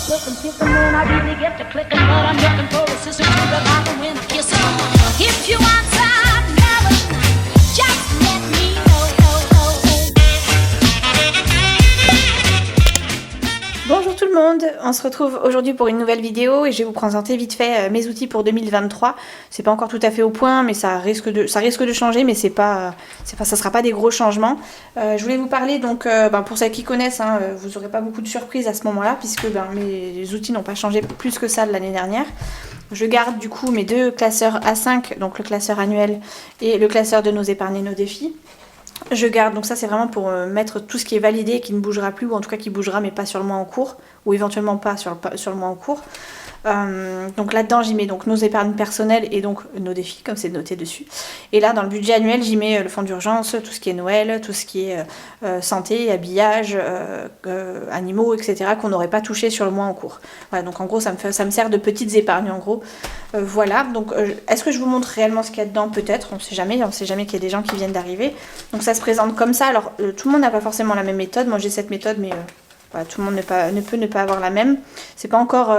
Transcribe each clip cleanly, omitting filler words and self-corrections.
Looking, kissing when I really get to clicking, but I'm looking for a sister to the bottom when I kiss her. If you want some melon, just let me know. Bonjour tout le monde, on se retrouve aujourd'hui pour une nouvelle vidéo et je vais vous présenter vite fait mes outils pour 2023. C'est pas encore tout à fait au point, mais ça risque de changer, mais ça sera pas des gros changements. Je voulais vous parler donc, pour celles qui connaissent, vous n'aurez pas beaucoup de surprises à ce moment-là puisque mes outils n'ont pas changé plus que ça de l'année dernière. Je garde du coup mes deux classeurs A5, donc le classeur annuel et le classeur de nos épargnes et nos défis. Je garde, donc ça c'est vraiment pour mettre tout ce qui est validé, qui ne bougera plus, ou en tout cas qui bougera mais pas sur le mois en cours, ou éventuellement pas sur le mois en cours. Donc là-dedans j'y mets donc nos épargnes personnelles et donc nos défis, comme c'est noté dessus. Et là dans le budget annuel j'y mets le fonds d'urgence, tout ce qui est Noël, tout ce qui est santé, habillage, animaux, etc. qu'on n'aurait pas touché sur le mois en cours. Voilà, donc en gros ça me sert de petites épargnes en gros. Voilà, donc est-ce que je vous montre réellement ce qu'il y a dedans? Peut-être, on sait jamais qu'il y a des gens qui viennent d'arriver. Donc ça se présente comme ça, alors tout le monde n'a pas forcément la même méthode, moi j'ai cette méthode mais voilà, tout le monde ne peut ne pas avoir la même. C'est pas encore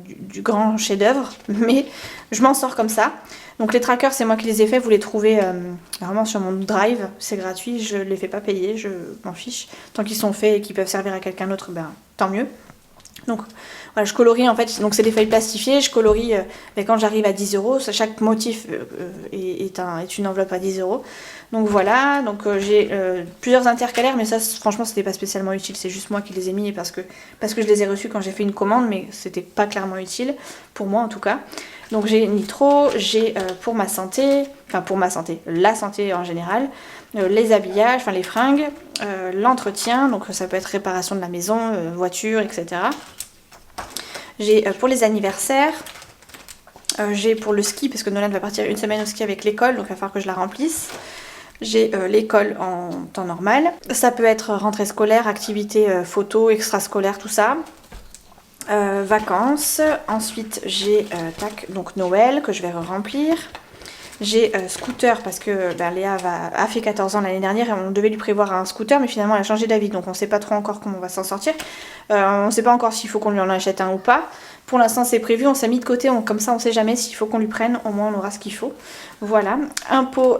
du grand chef-d'œuvre, mais je m'en sors comme ça. Donc les trackers, c'est moi qui les ai faits, vous les trouvez vraiment sur mon drive, c'est gratuit, je les fais pas payer, je m'en fiche. Tant qu'ils sont faits et qu'ils peuvent servir à quelqu'un d'autre, tant mieux. Donc voilà, je colorie en fait, donc c'est des feuilles plastifiées, je colorie quand j'arrive à 10 €, chaque motif est une enveloppe à 10 €. Donc voilà, donc j'ai plusieurs intercalaires, mais ça franchement c'était pas spécialement utile, c'est juste moi qui les ai mis parce que je les ai reçus quand j'ai fait une commande, mais c'était pas clairement utile, pour moi en tout cas. Donc j'ai Nitro, j'ai pour ma santé, la santé en général, les habillages, les fringues, l'entretien, donc ça peut être réparation de la maison, voiture, etc. J'ai pour les anniversaires, j'ai pour le ski, parce que Nolan va partir une semaine au ski avec l'école, donc il va falloir que je la remplisse. J'ai l'école en temps normal. Ça peut être rentrée scolaire, activité photo, extrascolaire, tout ça. Vacances. Ensuite, j'ai donc Noël que je vais remplir. J'ai scooter parce que Léa a fait 14 ans l'année dernière et on devait lui prévoir un scooter, mais finalement elle a changé d'avis, donc on ne sait pas trop encore comment on va s'en sortir. On ne sait pas encore s'il faut qu'on lui en achète un ou pas. Pour l'instant c'est prévu, on s'est mis de côté, comme ça on ne sait jamais s'il faut qu'on lui prenne, au moins on aura ce qu'il faut. Voilà. Impôt,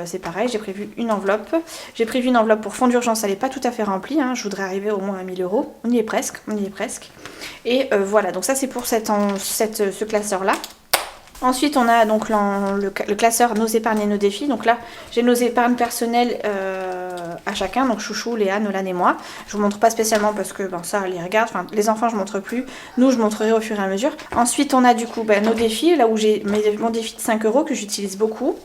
c'est pareil, j'ai prévu une enveloppe. J'ai prévu une enveloppe pour fonds d'urgence, elle n'est pas tout à fait remplie, je voudrais arriver au moins à 1000 €. On y est presque. Et voilà, donc ça c'est pour ce classeur-là. Ensuite, on a donc le classeur nos épargnes et nos défis. Donc là, j'ai nos épargnes personnelles à chacun. Donc Chouchou, Léa, Nolan et moi. Je vous montre pas spécialement parce que ça, les regarde. Les enfants, je montre plus. Nous, je montrerai au fur et à mesure. Ensuite, on a du coup nos défis. Là où j'ai mon défi de 5 € que j'utilise beaucoup.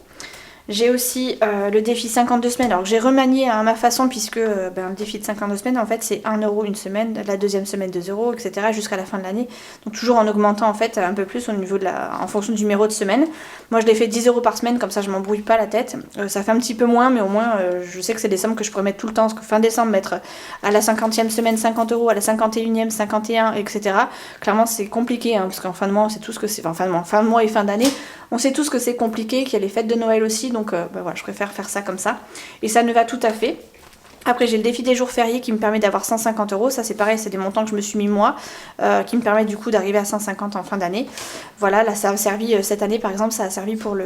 J'ai aussi le défi 52 semaines, alors que j'ai remanié à ma façon puisque le défi de 52 semaines en fait c'est 1 € une semaine, la deuxième semaine 2 €, etc. jusqu'à la fin de l'année. Donc toujours en augmentant en fait un peu plus au niveau en fonction du numéro de semaine. Moi je l'ai fait 10 € par semaine, comme ça je m'embrouille pas la tête. Ça fait un petit peu moins, mais au moins je sais que c'est des sommes que je pourrais mettre tout le temps, parce que fin décembre mettre à la 50e semaine 50 €, à la 51e 51, etc. Clairement c'est compliqué, parce qu'en fin de mois on sait tous que c'est, fin de mois et fin d'année, on sait tous que c'est compliqué, qu'il y a les fêtes de Noël aussi. Donc voilà, je préfère faire ça comme ça. Et ça ne va tout à fait. Après j'ai le défi des jours fériés qui me permet d'avoir 150 €. Ça c'est pareil, c'est des montants que je me suis mis moi, qui me permettent du coup d'arriver à 150 en fin d'année. Voilà, là ça a servi, cette année par exemple, ça a servi pour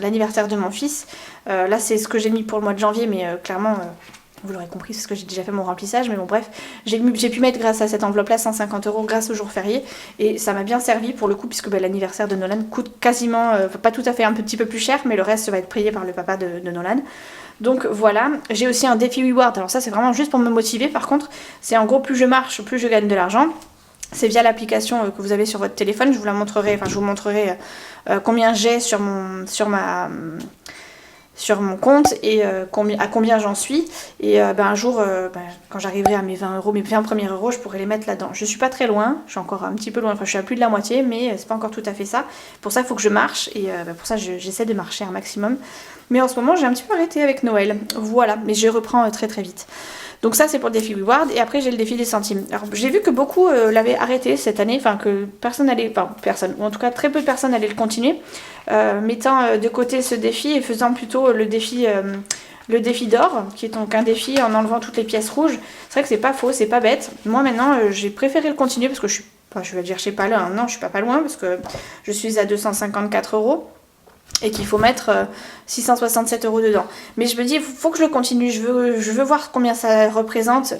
l'anniversaire de mon fils. Là c'est ce que j'ai mis pour le mois de janvier, mais clairement... vous l'aurez compris, c'est parce que j'ai déjà fait mon remplissage, mais bon bref, j'ai pu mettre grâce à cette enveloppe-là 150 € grâce au jour férié, et ça m'a bien servi pour le coup, puisque l'anniversaire de Nolan coûte quasiment, pas tout à fait, un petit peu plus cher, mais le reste va être payé par le papa de Nolan. Donc voilà, j'ai aussi un défi reward, alors ça c'est vraiment juste pour me motiver, par contre, c'est en gros plus je marche, plus je gagne de l'argent. C'est via l'application que vous avez sur votre téléphone, je vous montrerai combien j'ai sur mon compte et à combien j'en suis, et un jour quand j'arriverai à mes 20 €, mes 20 premiers euros, je pourrai les mettre là-dedans. Je suis pas très loin, je suis encore un petit peu loin, je suis à plus de la moitié, mais c'est pas encore tout à fait ça. Pour ça il faut que je marche, et pour ça j'essaie de marcher un maximum, mais en ce moment j'ai un petit peu arrêté avec Noël, voilà, mais je reprends très très vite. Donc ça c'est pour le défi reward, et après j'ai le défi des centimes. Alors j'ai vu que beaucoup l'avaient arrêté cette année, que personne, ou en tout cas très peu de personnes allaient le continuer, mettant de côté ce défi et faisant plutôt le défi le défi d'or, qui est donc un défi en enlevant toutes les pièces rouges. C'est vrai que c'est pas faux, c'est pas bête. Moi maintenant, j'ai préféré le continuer parce que je vais dire je sais pas là, non, je suis pas loin parce que je suis à 254 € et qu'il faut mettre 667 € dedans. Mais je me dis, il faut que je le continue, je veux voir combien ça représente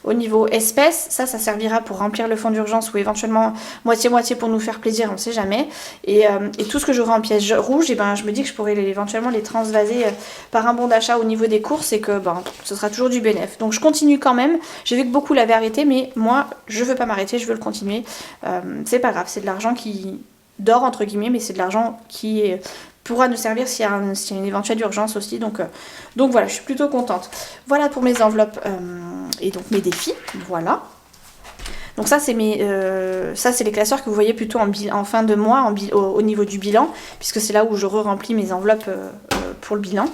au niveau espèces. Ça servira pour remplir le fonds d'urgence ou éventuellement moitié-moitié pour nous faire plaisir, on sait jamais. Et tout ce que j'aurai en pièces rouges, et ben, je me dis que je pourrais éventuellement les transvaser par un bon d'achat au niveau des courses et que ce sera toujours du bénéf. Donc je continue quand même. J'ai vu que beaucoup l'avaient arrêté, mais moi, je veux pas m'arrêter, je veux le continuer. C'est pas grave, c'est de l'argent qui dort entre guillemets, mais c'est de l'argent qui pourra nous servir s'il y a une éventuelle urgence aussi. Donc voilà, je suis plutôt contente. Voilà pour mes enveloppes et donc mes défis. Voilà. Donc ça c'est les classeurs que vous voyez plutôt en fin de mois au niveau du bilan, puisque c'est là où je remplis mes enveloppes pour le bilan.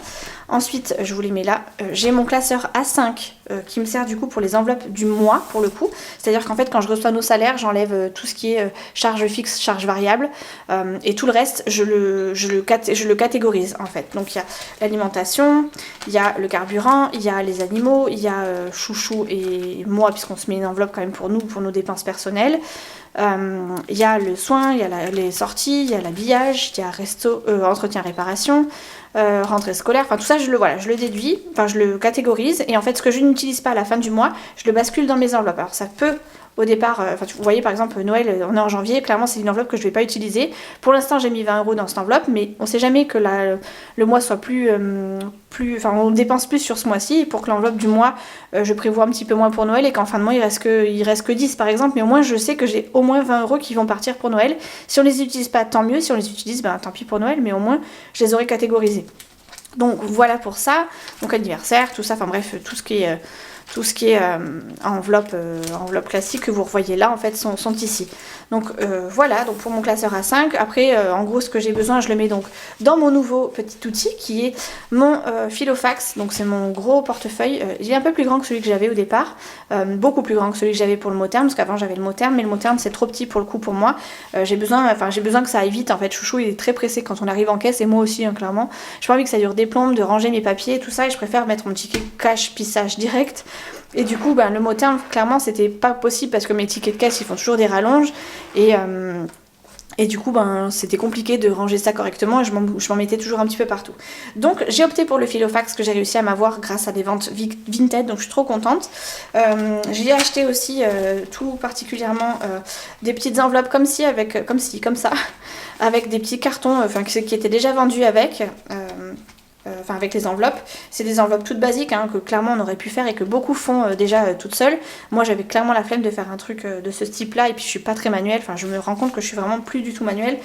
Ensuite, je vous les mets là. J'ai mon classeur A5 qui me sert du coup pour les enveloppes du mois pour le coup. C'est-à-dire qu'en fait, quand je reçois nos salaires, j'enlève tout ce qui est charge fixe, charge variable. Et tout le reste, je le catégorise en fait. Donc il y a l'alimentation, il y a le carburant, il y a les animaux, il y a Chouchou et moi, puisqu'on se met une enveloppe quand même pour nous, pour nos dépenses personnelles. Il y a le soin, il y a les sorties, il y a l'habillage, il y a entretien, réparation, rentrée scolaire, enfin tout ça je le déduis, enfin je le catégorise et en fait ce que je n'utilise pas à la fin du mois, je le bascule dans mes enveloppes. Alors ça peut au départ, vous voyez par exemple Noël, on est en janvier, clairement c'est une enveloppe que je ne vais pas utiliser. Pour l'instant j'ai mis 20 € dans cette enveloppe, mais on ne sait jamais que le mois soit on dépense plus sur ce mois-ci, pour que l'enveloppe du mois, je prévois un petit peu moins pour Noël et qu'en fin de mois il reste que 10 par exemple, mais au moins je sais que j'ai au moins 20 € qui vont partir pour Noël. Si on les utilise pas, tant mieux, si on les utilise, tant pis pour Noël, mais au moins je les aurai catégorisés. Donc voilà pour ça, donc anniversaire, tout ça, enfin bref, tout ce qui est enveloppe classique que vous revoyez là en fait sont ici. Donc voilà, donc pour mon classeur A5, après en gros ce que j'ai besoin je le mets donc dans mon nouveau petit outil qui est mon Filofax, donc c'est mon gros portefeuille. Il est un peu plus grand que celui que j'avais au départ, beaucoup plus grand que celui que j'avais pour le Motherm, parce qu'avant j'avais le Motherm, mais le Motherm c'est trop petit pour le coup pour moi. J'ai besoin que ça aille vite en fait. Chouchou il est très pressé quand on arrive en caisse et moi aussi clairement. J'ai pas envie que ça dure des plombes, de ranger mes papiers et tout ça, et je préfère mettre mon ticket cash pissage direct. Et du coup, le Motherm, clairement, c'était pas possible parce que mes tickets de caisse, ils font toujours des rallonges. Et du coup, c'était compliqué de ranger ça correctement et je m'en mettais toujours un petit peu partout. Donc, j'ai opté pour le Filofax que j'ai réussi à m'avoir grâce à des ventes Vinted, donc je suis trop contente. J'ai acheté aussi, tout particulièrement, des petites enveloppes comme ça, avec des petits cartons, qui étaient déjà vendus avec... avec les enveloppes, c'est des enveloppes toutes basiques que clairement on aurait pu faire et que beaucoup font déjà toutes seules. Moi j'avais clairement la flemme de faire un truc de ce type là et puis je suis pas très manuelle, je me rends compte que je suis vraiment plus du tout manuelle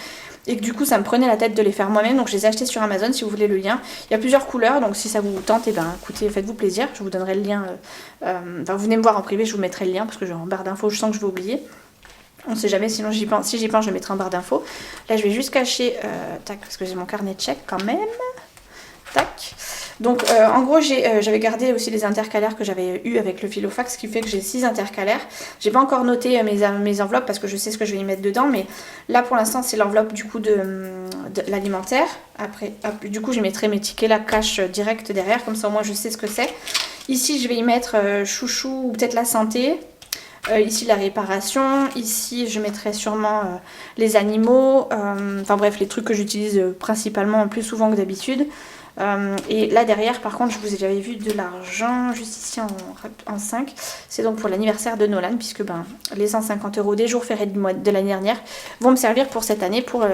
et que du coup ça me prenait la tête de les faire moi-même, donc je les ai achetés sur Amazon si vous voulez le lien. Il y a plusieurs couleurs, donc si ça vous tente, écoutez, faites-vous plaisir, je vous donnerai le lien, vous venez me voir en privé, je vous mettrai le lien parce que en barre d'infos je sens que je vais oublier. On sait jamais, sinon si j'y pense je le mettrai en barre d'infos. Là je vais juste cacher, parce que j'ai mon carnet de chèques quand même. Tac. Donc en gros j'avais gardé aussi les intercalaires que j'avais eu avec le Filofax, ce qui fait que j'ai 6 intercalaires. J'ai pas encore noté mes enveloppes parce que je sais ce que je vais y mettre dedans, mais là pour l'instant c'est l'enveloppe du coup de l'alimentaire. Après du coup je mettrai mes tickets là cash direct derrière, comme ça au moins je sais ce que c'est. Ici je vais y mettre Chouchou ou peut-être la santé. Ici la réparation, ici je mettrai sûrement les animaux, bref les trucs que j'utilise principalement plus souvent que d'habitude. Et là derrière par contre j'avais vu de l'argent juste ici en 5, c'est donc pour l'anniversaire de Nolan, puisque les 150 € des jours fériés de l'année dernière vont me servir pour cette année pour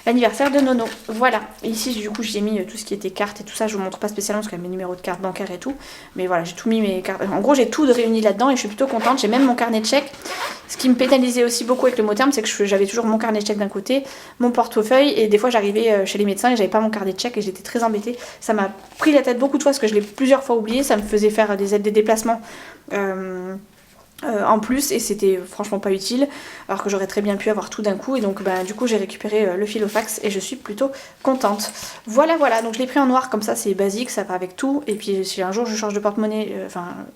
l'anniversaire de Nono. Voilà, et ici du coup j'ai mis tout ce qui était cartes et tout ça, je vous montre pas spécialement parce qu'il y a mes numéros de carte bancaire et tout, mais voilà j'ai tout mis mes cartes, en gros j'ai tout réuni là-dedans et je suis plutôt contente. J'ai même mon carnet de chèques. Ce qui me pénalisait aussi beaucoup avec le Motherm, c'est que j'avais toujours mon carnet de chèques d'un côté, mon portefeuille, et des fois j'arrivais chez les médecins et j'avais pas mon carnet de chèques et j'étais très embêtée. Ça m'a pris la tête beaucoup de fois parce que je l'ai plusieurs fois oublié, ça me faisait faire des aides des déplacements en plus et c'était franchement pas utile, alors que j'aurais très bien pu avoir tout d'un coup, et donc du coup j'ai récupéré le Filofax et je suis plutôt contente. Voilà, donc je l'ai pris en noir, comme ça c'est basique, ça va avec tout, et puis si un jour je change de porte-monnaie,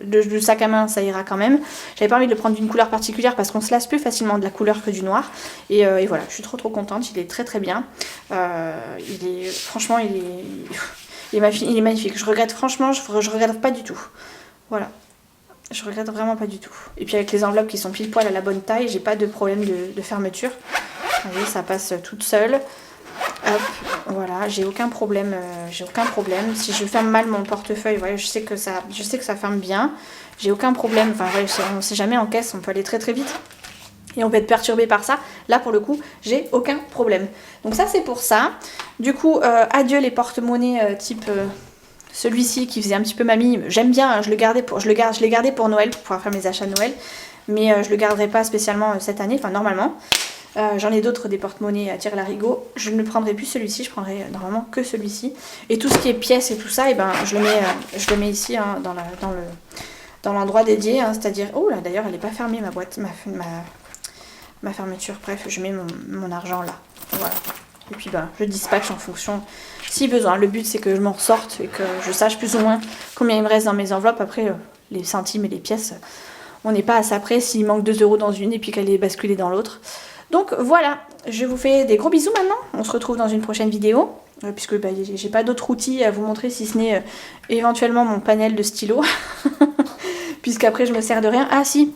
de sac à main, ça ira quand même. J'avais pas envie de le prendre d'une couleur particulière parce qu'on se lasse plus facilement de la couleur que du noir, et voilà, je suis trop contente, il est très très bien. Franchement Il est magnifique. Je regrette franchement, je regrette pas du tout. Voilà. Je regrette vraiment pas du tout. Et puis avec les enveloppes qui sont pile poil à la bonne taille, j'ai pas de problème de fermeture. Vous voyez, ça passe toute seule. Hop, voilà, j'ai aucun problème. Si je ferme mal mon portefeuille, voilà, je sais que ça ferme bien. J'ai aucun problème. Enfin, voilà, on sait jamais en caisse, on peut aller très très vite. Et on peut être perturbé par ça. Là, pour le coup, j'ai aucun problème. Donc ça, c'est pour ça. Du coup, adieu les porte-monnaies type celui-ci qui faisait un petit peu mamie. J'aime bien, hein, je l'ai gardé pour Noël, pour pouvoir faire mes achats de Noël. Mais je le garderai pas spécialement cette année, enfin normalement. J'en ai d'autres des porte-monnaies à tire-larigot. Je ne prendrai plus celui-ci, je prendrai normalement que celui-ci. Et tout ce qui est pièces et tout ça, et ben, je le mets ici hein, dans l'endroit dédié. Hein, c'est-à-dire, oh là d'ailleurs elle n'est pas fermée ma boîte, ma fermeture. Bref, je mets mon argent là. Voilà. Et puis ben, je dispatche en fonction si besoin. Le but c'est que je m'en ressorte et que je sache plus ou moins combien il me reste dans mes enveloppes. Après, les centimes et les pièces, on n'est pas à ça près s'il manque 2 € dans une et puis qu'elle est basculée dans l'autre. Donc voilà, je vous fais des gros bisous maintenant. On se retrouve dans une prochaine vidéo. Puisque bah, j'ai pas d'autres outils à vous montrer si ce n'est éventuellement mon panel de stylos. Puisqu'après je me sers de rien. Ah si,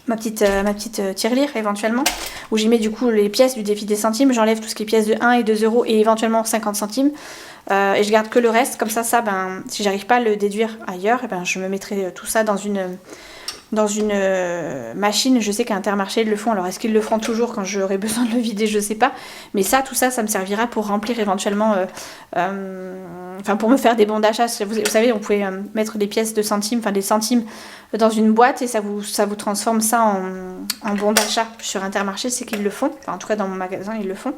ma petite tirelire éventuellement. Où j'y mets du coup les pièces du défi des centimes. J'enlève tout ce qui est pièces de 1 et 2 € et éventuellement 50 centimes. Et je garde que le reste. Comme ça, ben, si j'arrive pas à le déduire ailleurs, ben, je me mettrai tout ça dans une machine. Je sais qu'à Intermarché ils le font, alors est-ce qu'ils le feront toujours quand j'aurai besoin de le vider, je sais pas, mais ça, tout ça, ça me servira pour remplir éventuellement enfin pour me faire des bons d'achat. Vous savez, on pouvait mettre des pièces de centimes, enfin des centimes dans une boîte et ça vous transforme ça en bon d'achat. Sur Intermarché, c'est qu'ils le font, enfin en tout cas dans mon magasin ils le font.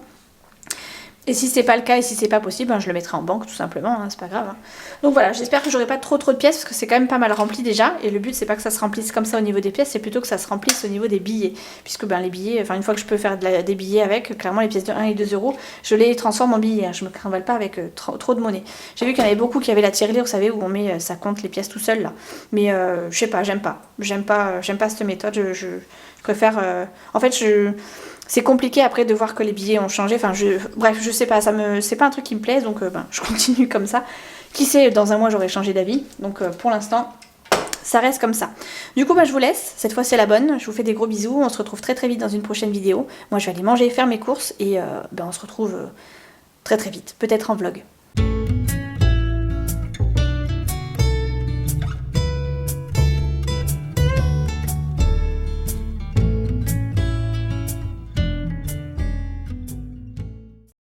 Et si c'est pas le cas et si c'est pas possible, ben je le mettrai en banque tout simplement, hein, c'est pas grave. Hein. Donc voilà, j'espère que j'aurai pas trop de pièces parce que c'est quand même pas mal rempli déjà. Et le but c'est pas que ça se remplisse comme ça au niveau des pièces, c'est plutôt que ça se remplisse au niveau des billets. Puisque ben les billets, enfin une fois que je peux faire des billets avec, clairement les pièces de 1 et 2 €, je les transforme en billets. Hein. Je me trimballe pas avec trop de monnaie. J'ai vu qu'il y en avait beaucoup qui avaient la tirelire, vous savez, où on met, ça compte les pièces tout seul là. Mais je sais pas, j'aime pas cette méthode. Je préfère, en fait c'est compliqué après de voir que les billets ont changé. Enfin, bref, je sais pas, c'est pas un truc qui me plaise, donc ben, je continue comme ça. Qui sait, dans un mois j'aurai changé d'avis. Donc pour l'instant, ça reste comme ça. Du coup, ben, je vous laisse. Cette fois c'est la bonne. Je vous fais des gros bisous. On se retrouve très très vite dans une prochaine vidéo. Moi je vais aller manger et faire mes courses et ben, on se retrouve très très vite. Peut-être en vlog.